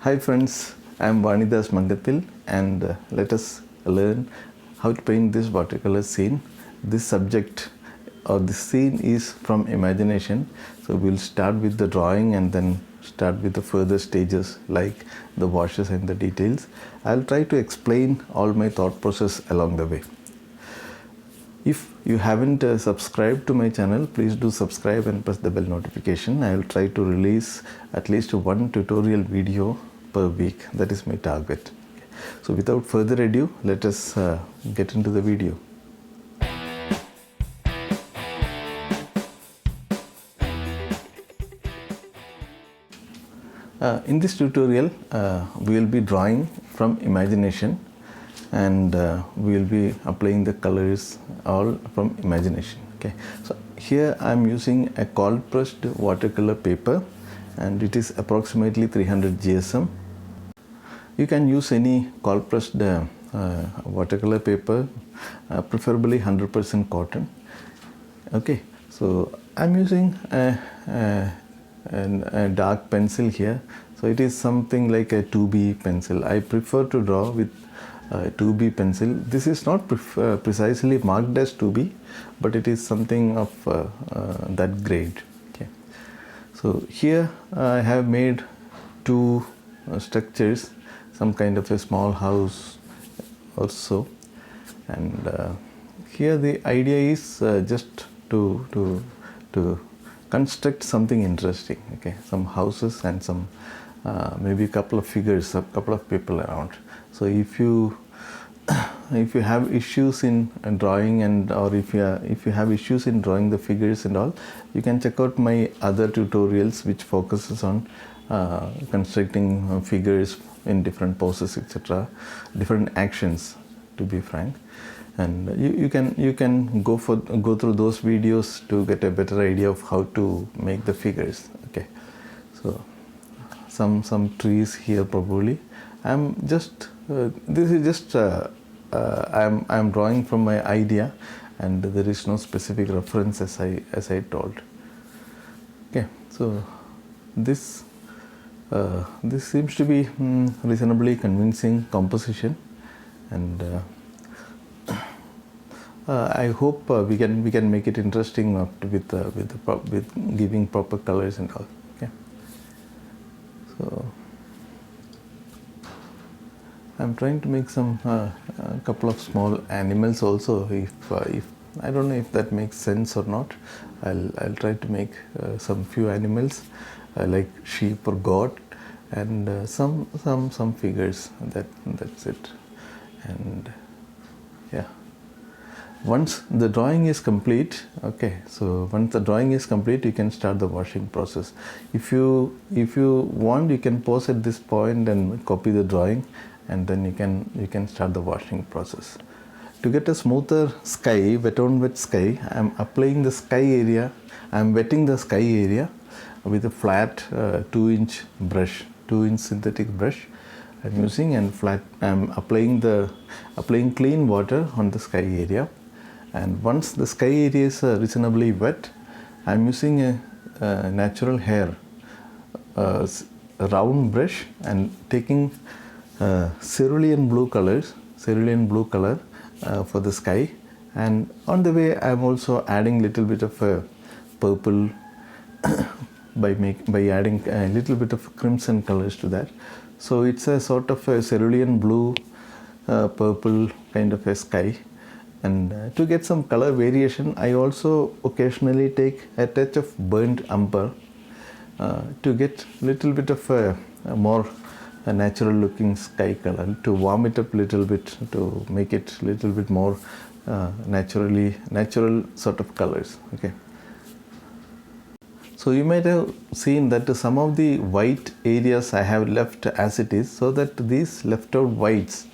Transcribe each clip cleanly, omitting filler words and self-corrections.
Hi friends, I am Vanidas Mangathil and let us learn how to paint this watercolor scene. This subject or this scene is from imagination. So we'll start with the drawing and then start with the further stages like the washes and the details. I'll try to explain all my thought process along the way. If you haven't subscribed to my channel, please do subscribe and press the bell notification. I will try to release at least one tutorial video per week. That is my target. So without further ado, let us get into the video. In this tutorial, we will be drawing from imagination and we will be applying the colors all from imagination. Okay, so here I am using a cold pressed watercolor paper and it is approximately 300 GSM. You can use any cold pressed watercolor paper, preferably 100% cotton. Okay, so I am using a dark pencil here, so it is something like a 2B pencil. I prefer to draw with 2B pencil. This is not precisely marked as 2B, but it is something of that grade. Okay, so here I have made two structures, some kind of a small house or so, and here the idea is just to construct something interesting. Okay, some houses and some maybe a couple of figures, a couple of people around. So if you have issues in drawing and or if you have issues in drawing the figures and all, you can check out my other tutorials which focuses on constructing figures in different poses, etc., different actions, to be frank. And you can go through those videos to get a better idea of how to make the figures. Okay, so some trees here probably. I'm just this is just I'm drawing from my idea, and there is no specific reference as I told. Okay, so this seems to be reasonably convincing composition, and I hope we can make it interesting with giving proper colors and all. Okay, so I'm trying to make some a couple of small animals also. If I don't know if that makes sense or not, I'll try to make some few animals like sheep or goat and some figures. That's it. And yeah, once the drawing is complete, okay, so once the drawing is complete, you can start the washing process. If you want, you can pause at this point and copy the drawing, and then you can start the washing process. To get a smoother sky, wet on wet sky, I am applying the sky area. I am wetting the sky area with a flat 2-inch brush, 2-inch synthetic brush I'm using, and flat I'm applying clean water on the sky area. And once the sky area is reasonably wet, I'm using a natural hair round brush and taking cerulean blue color for the sky, and on the way I'm also adding little bit of purple by adding a little bit of crimson colors to that. So it's a sort of a cerulean blue purple kind of a sky. And to get some color variation, I also occasionally take a touch of burnt umber to get little bit of a more natural looking sky color, to warm it up a little bit, to make it a little bit more natural sort of colors. Okay, so you might have seen that some of the white areas I have left as it is, so that these left out whites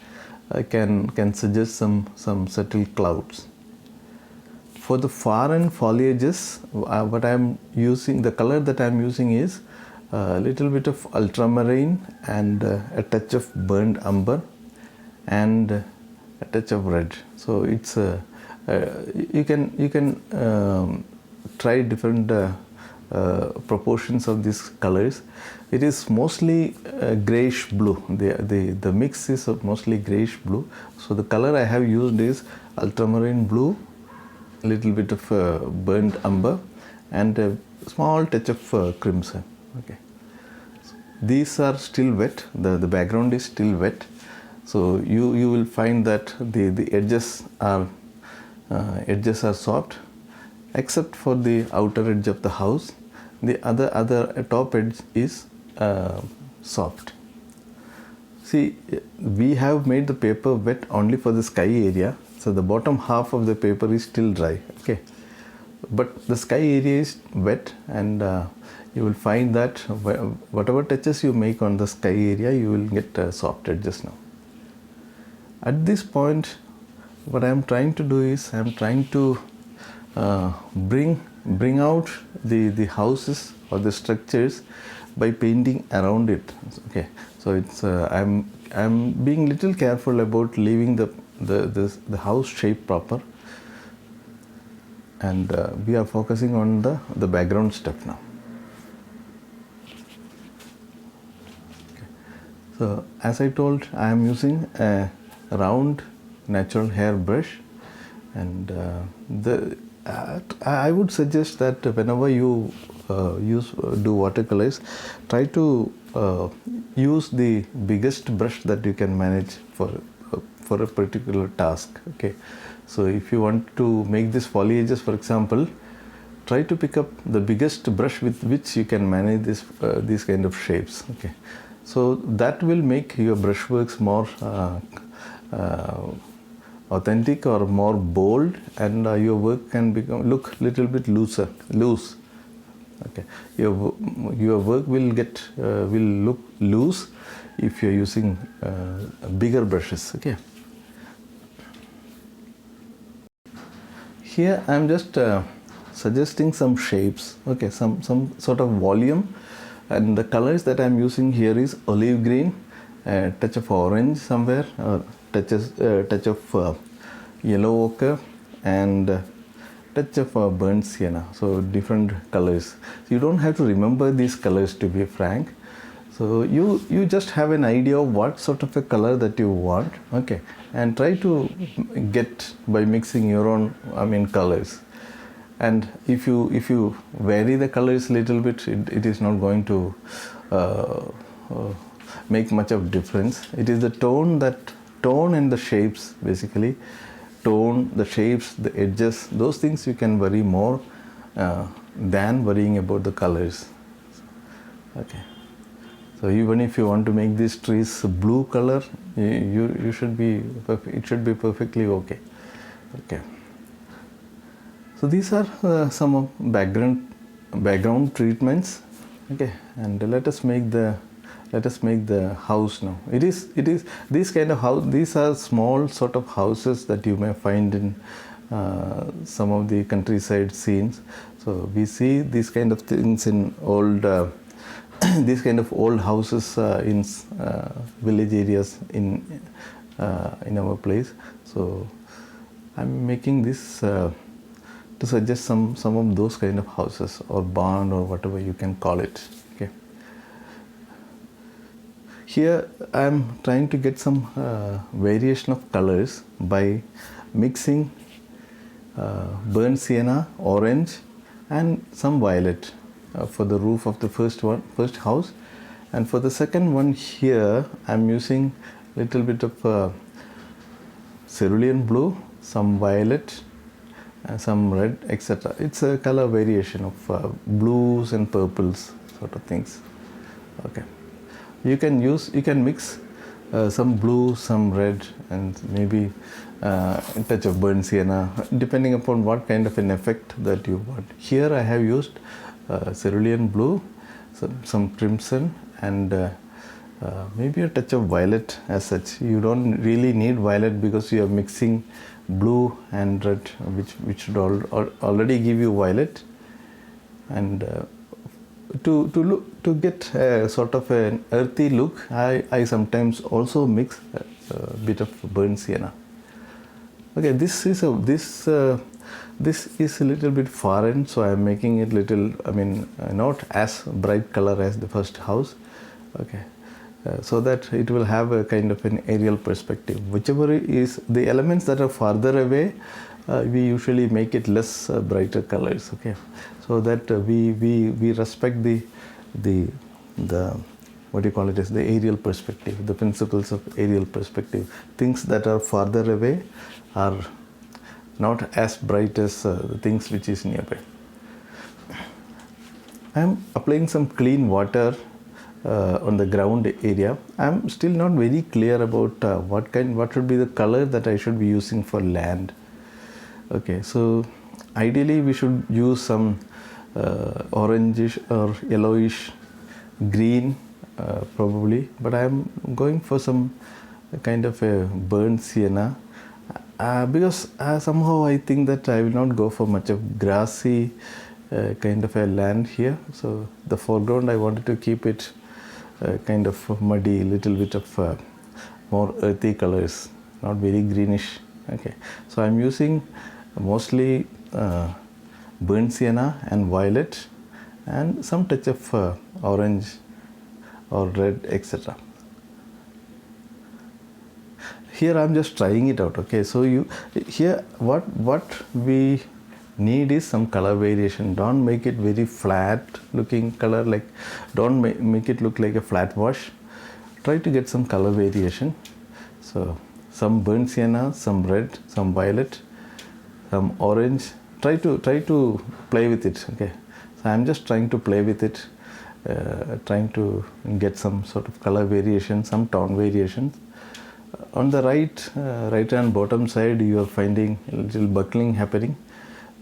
can suggest some subtle clouds. For the far end foliages, what I am using, the color that I am using is a little bit of ultramarine and a touch of burnt umber and a touch of red. So it's you can try different proportions of these colors. It is mostly grayish blue. The mix is mostly grayish blue. So the color I have used is ultramarine blue, a little bit of burnt umber, and a small touch of crimson. Okay. These are still wet. The background is still wet. So you will find that the edges are soft, except for the outer edge of the house. The other top edge is soft. See, we have made the paper wet only for the sky area, so the bottom half of the paper is still dry. Okay, but the sky area is wet, and you will find that whatever touches you make on the sky area, you will get soft edges now. At this point, what I am trying to do is I am trying to bring out the houses or the structures by painting around it. Okay, so it's I'm being little careful about leaving the house shape proper, and we are focusing on the background stuff now. Okay. So as I told, I am using a round natural hair brush, and I would suggest that whenever you do watercolors, try to use the biggest brush that you can manage for a particular task. Okay, so if you want to make this foliages, for example, try to pick up the biggest brush with which you can manage these kind of shapes. Okay, so that will make your brushworks more authentic or more bold, and your work can look little bit loose. Okay, your work will look loose if you're using bigger brushes. Okay, here I'm just suggesting some shapes. Okay, some sort of volume, and the colors that I'm using here is olive green, a touch of orange somewhere, touch of yellow ochre, and touch of burnt sienna. So different colors. So you don't have to remember these colors, to be frank. So you just have an idea of what sort of a color that you want. Okay, and try to get by mixing your own colors. And if you vary the colors a little bit, it is not going to make much of difference. It is the tone and the shapes, basically. Tone, the shapes, the edges, those things you can vary more than worrying about the colors. Okay, so even if you want to make these trees blue color, it should be perfectly okay. Okay, so these are some of background treatments. Okay, and let us make the house now. It is this kind of house. These are small sort of houses that you may find in some of the countryside scenes. So we see these kind of things in old these kind of old houses in village areas in our place. So I'm making this to suggest some of those kind of houses, or barn, or whatever you can call it. Okay. Here I am trying to get some variation of colors by mixing burnt sienna, orange, and some violet for the roof of the first house. And for the second one here, I am using little bit of cerulean blue, some violet, some red, etc. It's a color variation of blues and purples sort of things. Okay. You can mix some blue, some red, and maybe a touch of burnt sienna, depending upon what kind of an effect that you want. Here I have used cerulean blue, some crimson, and maybe a touch of violet as such. You don't really need violet because you are mixing blue and red, which should already give you violet. And to get a sort of an earthy look, I sometimes also mix a bit of burnt sienna. Okay, this this is a little bit foreign, so I am making it little, I mean, not as bright color as the first house. Okay, so that it will have a kind of an aerial perspective. Whichever is the elements that are farther away, we usually make it less brighter colors. Okay, so that we respect the what do you call it, is the aerial perspective, the principles of aerial perspective. Things that are farther away are not as bright as the things which is nearby. I am applying some clean water on the ground area. I am still not very clear about what should be the color that I should be using for land. Okay, so ideally we should use some orangish or yellowish green probably, but I am going for some kind of a burnt sienna because somehow I think that I will not go for much of grassy kind of a land here. So the foreground I wanted to keep it kind of muddy, little bit of more earthy colors, not very greenish. Okay, so I'm using mostly burnt sienna and violet and some touch of orange or red, etc. Here I'm just trying it out. Okay, so here what we need is some color variation. Don't make it very flat looking color, like don't make it look like a flat wash. Try to get some color variation. So some burnt sienna, some red, some violet, some orange. Try to play with it. Okay, so I'm just trying to play with it, trying to get some sort of color variation, some tone variations. On the right and bottom side, you are finding a little buckling happening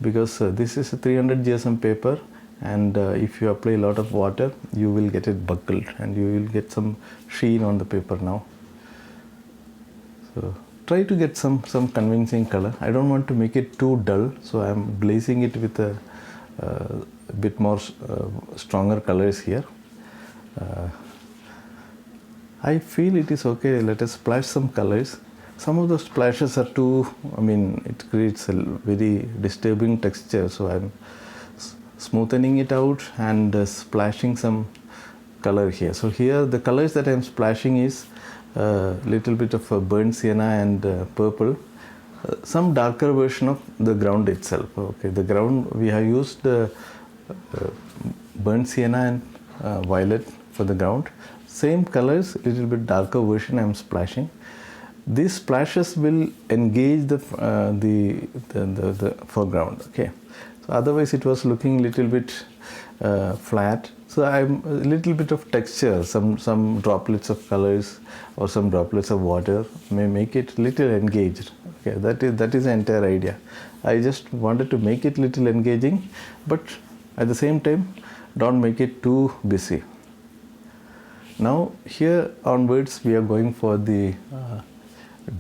because this is a 300 GSM paper, and if you apply a lot of water, you will get it buckled and you will get some sheen on the paper now. So try to get some convincing color. I don't want to make it too dull, so I am glazing it with a bit more stronger colors here. I feel it is okay. Let us splash some colors. Some of the splashes are too, I mean, it creates a very disturbing texture, so I'm smoothing it out and splashing some color here. So here the colors that I'm splashing is little bit of burnt sienna and purple, some darker version of the ground itself. Okay, the ground we have used burnt sienna and violet for the ground. Same colors, little bit darker version I am splashing. These splashes will engage the foreground. Okay, so otherwise it was looking little bit flat. So I'm a little bit of texture, some droplets of colors or some droplets of water may make it little engaged. Okay, that is the entire idea. I just wanted to make it little engaging, but at the same time don't make it too busy. Now here onwards we are going for the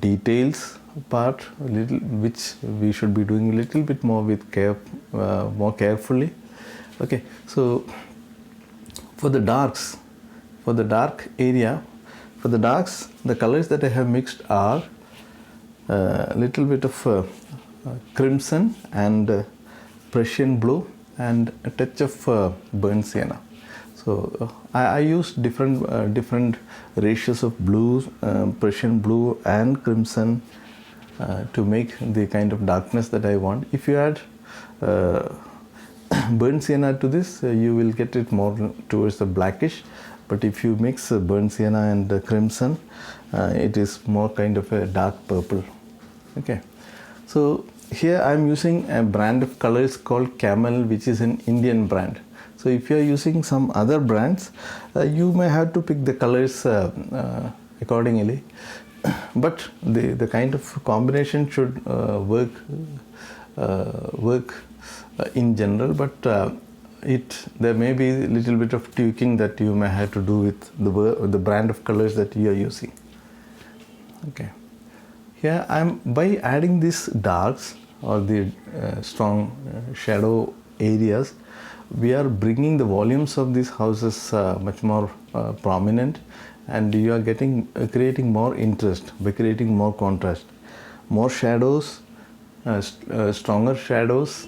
details part, which we should be doing a little bit more with more carefully. Okay, so for the darks, for the dark area, for the darks, the colors that I have mixed are a little bit of crimson and Prussian blue and a touch of burnt sienna. So I used different ratios of blues, Prussian blue and crimson to make the kind of darkness that I want. If you add burnt sienna to this, you will get it more towards the blackish. But if you mix burnt sienna and crimson, it is more kind of a dark purple. Okay, so here I am using a brand of colors called Camel, which is an Indian brand. So if you are using some other brands, you may have to pick the colors accordingly. But the kind of combination should work in general. But there may be a little bit of tweaking that you may have to do with the brand of colors that you are using. Okay. Here by adding these darks or the strong shadow areas, we are bringing the volumes of these houses much more prominent, and you are creating more interest by creating more contrast, more shadows, stronger shadows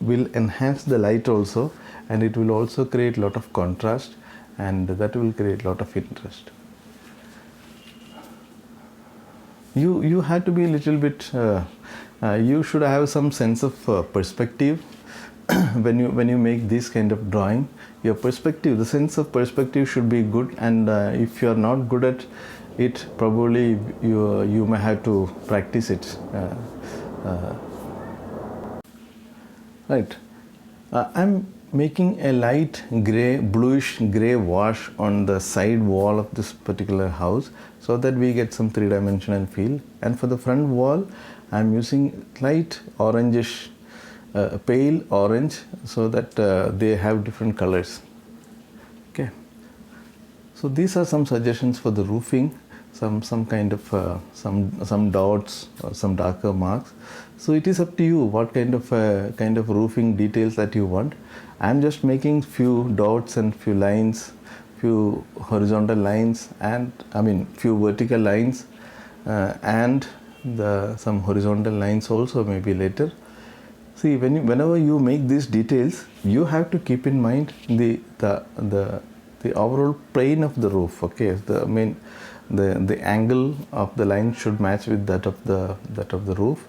will enhance the light also, and it will also create a lot of contrast, and that will create a lot of interest. You have to be a little bit you should have some sense of perspective when you make this kind of drawing. Your perspective, the sense of perspective should be good, and if you are not good at it, probably you may have to practice it. Right. I'm making a light gray, bluish gray wash on the side wall of this particular house, so that we get some three-dimensional feel. And for the front wall, I'm using light orangish, pale orange, so that they have different colors. Okay. So these are some suggestions for the roofing. Some kind of some dots or some darker marks. So it is up to you what kind of roofing details that you want. I'm just making few dots and few lines, few horizontal lines, and few vertical lines, and some horizontal lines also maybe later. See, whenever you make these details, you have to keep in mind the overall plane of the roof. Okay, the angle of the line should match with that of the roof,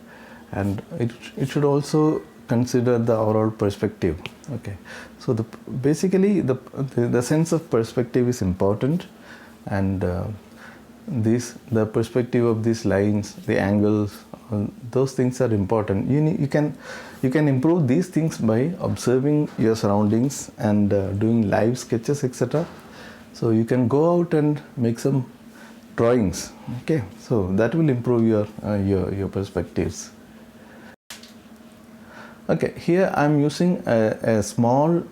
and it should also consider the overall perspective. Okay, so basically the sense of perspective is important, and the perspective of these lines, the angles, those things are important. You can improve these things by observing your surroundings and doing live sketches, etc. So you can go out and make some drawings. Okay, so that will improve your perspectives. Okay, here I am using a small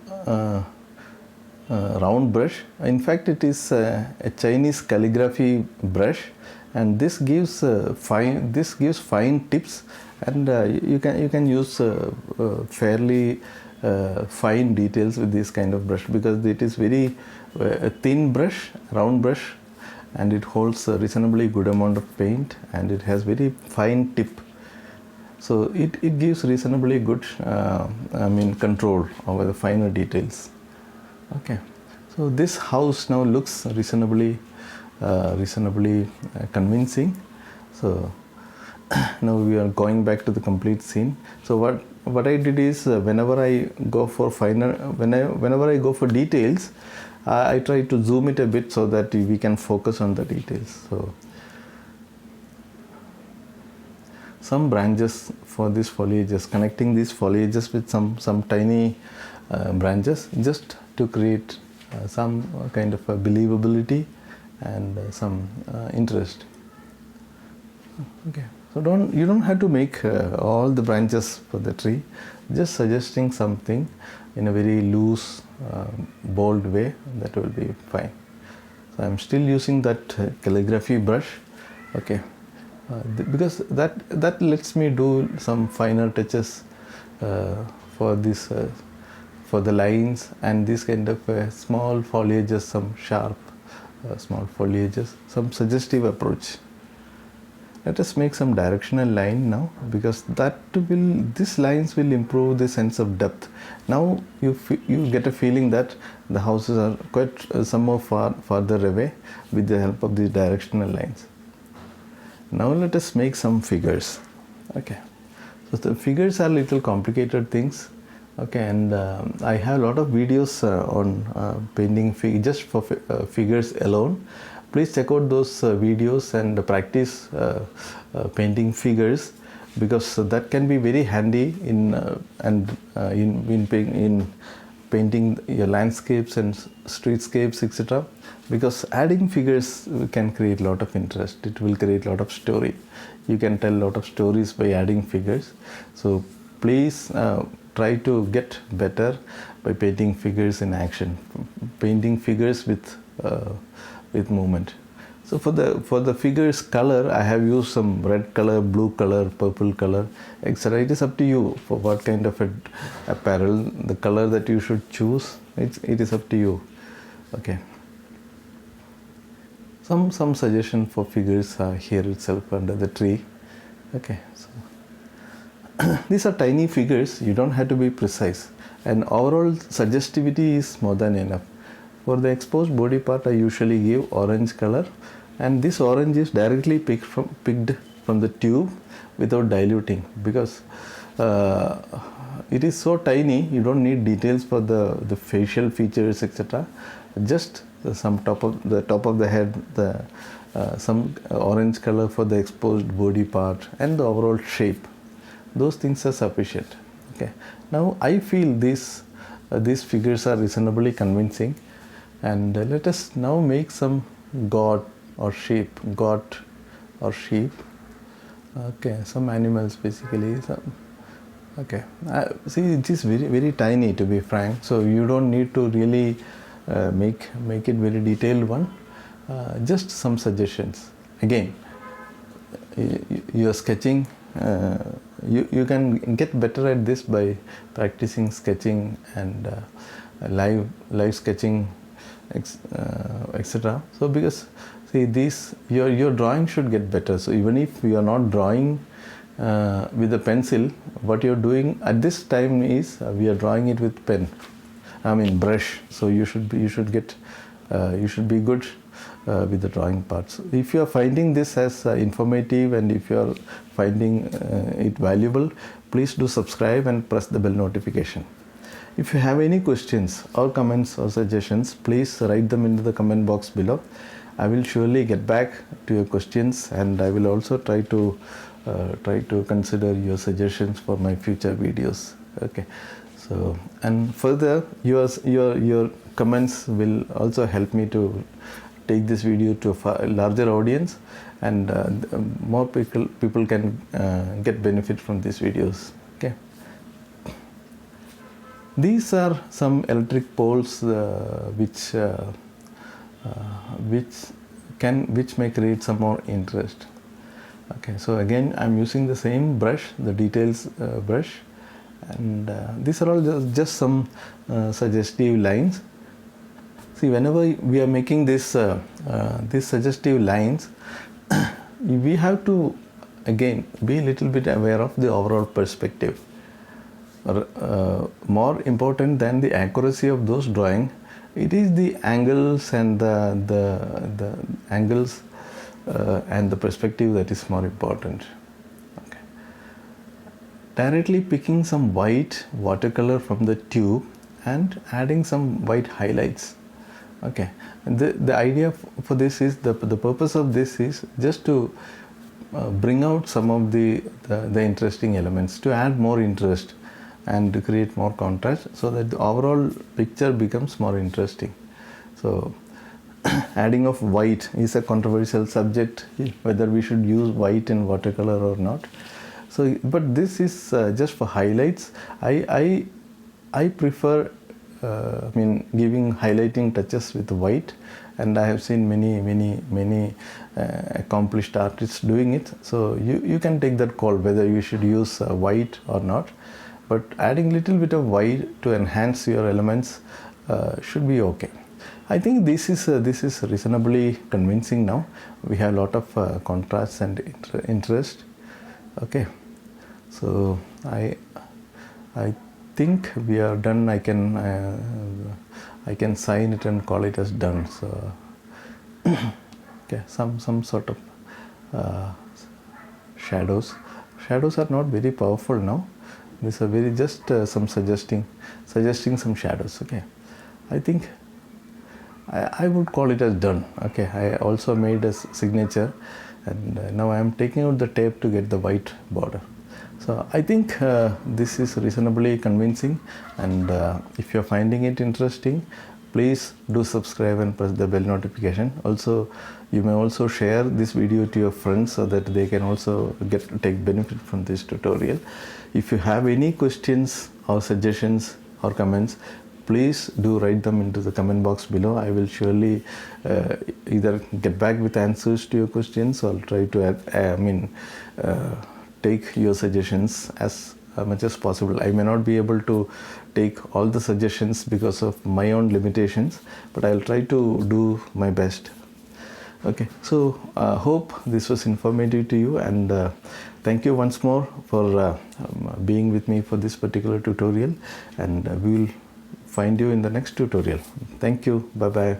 round brush. In fact, it is a Chinese calligraphy brush, and this gives fine tips, and you can use fairly fine details with this kind of brush, because it is very thin brush, round brush, and it holds a reasonably good amount of paint, and it has very fine tip. So it gives reasonably good control over the finer details. Okay, so this house now looks reasonably convincing. So now we are going back to the complete scene. So what I did is, whenever I go for details, I try to zoom it a bit so that we can focus on the details. So some branches for these foliages, connecting these foliages with some tiny branches, just to create some kind of a believability and some interest. Okay, so you don't have to make all the branches for the tree, just suggesting something in a very loose, bold way, that will be fine. So I'm still using that calligraphy brush. Okay, because that lets me do some finer touches for this for the lines and this kind of small foliages, some sharp small foliages, some suggestive approach. Let us make some directional line now, because these lines will improve the sense of depth. Now you get a feeling that the houses are quite some more farther away with the help of these directional lines. Now let us make some figures. Okay, so the figures are little complicated things. Okay, and I have a lot of videos on painting just for figures alone. Please check out those videos and practice painting figures, because that can be very handy in painting your landscapes and streetscapes, etc. Because adding figures can create a lot of interest. It will create a lot of story. You can tell a lot of stories by adding figures. So please try to get better by painting figures in action, painting figures with movement. So for the figures color, I have used some red color, blue color, purple color, etc. It is up to you for what kind of apparel, the color that you should choose. It is up to you. Okay. Some suggestion for figures are here itself under the tree. Okay. So these are tiny figures, you don't have to be precise, and overall suggestivity is more than enough. For the exposed body part, I usually give orange color, and this orange is directly picked from the tube without diluting, because it is so tiny, you don't need details for the facial features, etc. Just some top of the head, some orange color for the exposed body part, and the overall shape. Those things are sufficient. Okay. Now I feel these figures are reasonably convincing, and let us now make some goat or sheep. Okay, some animals basically. Okay, see, it is very, very tiny, to be frank, so you don't need to really make it very detailed one. Just some suggestions. Again, you are sketching, you can get better at this by practicing sketching and live sketching, etc. So because see, your drawing should get better. So even if you are not drawing with a pencil, what you're doing at this time is we are drawing it with brush. So you should be good with the drawing parts. If you are finding this as informative, and if you are finding it valuable, please do subscribe and press the bell notification. If you have any questions or comments or suggestions, please write them into the comment box below. I will surely get back to your questions, and I will also try to consider your suggestions for my future videos. Okay, so and further your comments will also help me to take this video to a larger audience, and more people can get benefit from these videos. Okay, these are some electric poles which may create some more interest. Okay, so again I'm using the same brush, the details brush, and these are all just some suggestive lines. See, whenever we are making these suggestive lines, we have to again be a little bit aware of the overall perspective. More important than the accuracy of those drawing, it is the angles and the angles and the perspective that is more important. Okay. Directly picking some white watercolor from the tube and adding some white highlights. Okay, and the idea for this is the purpose of this is just to bring out some of the interesting elements, to add more interest and to create more contrast, so that the overall picture becomes more interesting. So adding of white is a controversial subject, whether we should use white in watercolor or not. So, but this is just for highlights. I prefer giving highlighting touches with white, and I have seen many accomplished artists doing it. So you can take that call whether you should use white or not, but adding little bit of white to enhance your elements should be okay. I think this is reasonably convincing now. We have a lot of contrast and interest. Okay, so I think we are done. I can sign it and call it as done. So okay, some sort of shadows are not very powerful now. These are very just some suggesting some shadows. Okay, I think I would call it as done. Okay, I also made a signature, and now I am taking out the tape to get the white border. So I think this is reasonably convincing, and if you are finding it interesting, please do subscribe and press the bell notification. Also, you may also share this video to your friends so that they can also take benefit from this tutorial. If you have any questions or suggestions or comments, please do write them into the comment box below. I will surely either get back with answers to your questions, or try to take your suggestions as much as possible. I may not be able to take all the suggestions because of my own limitations, but I'll try to do my best. Okay, so hope this was informative to you, and thank you once more for being with me for this particular tutorial, and we will find you in the next tutorial. Thank you. Bye bye.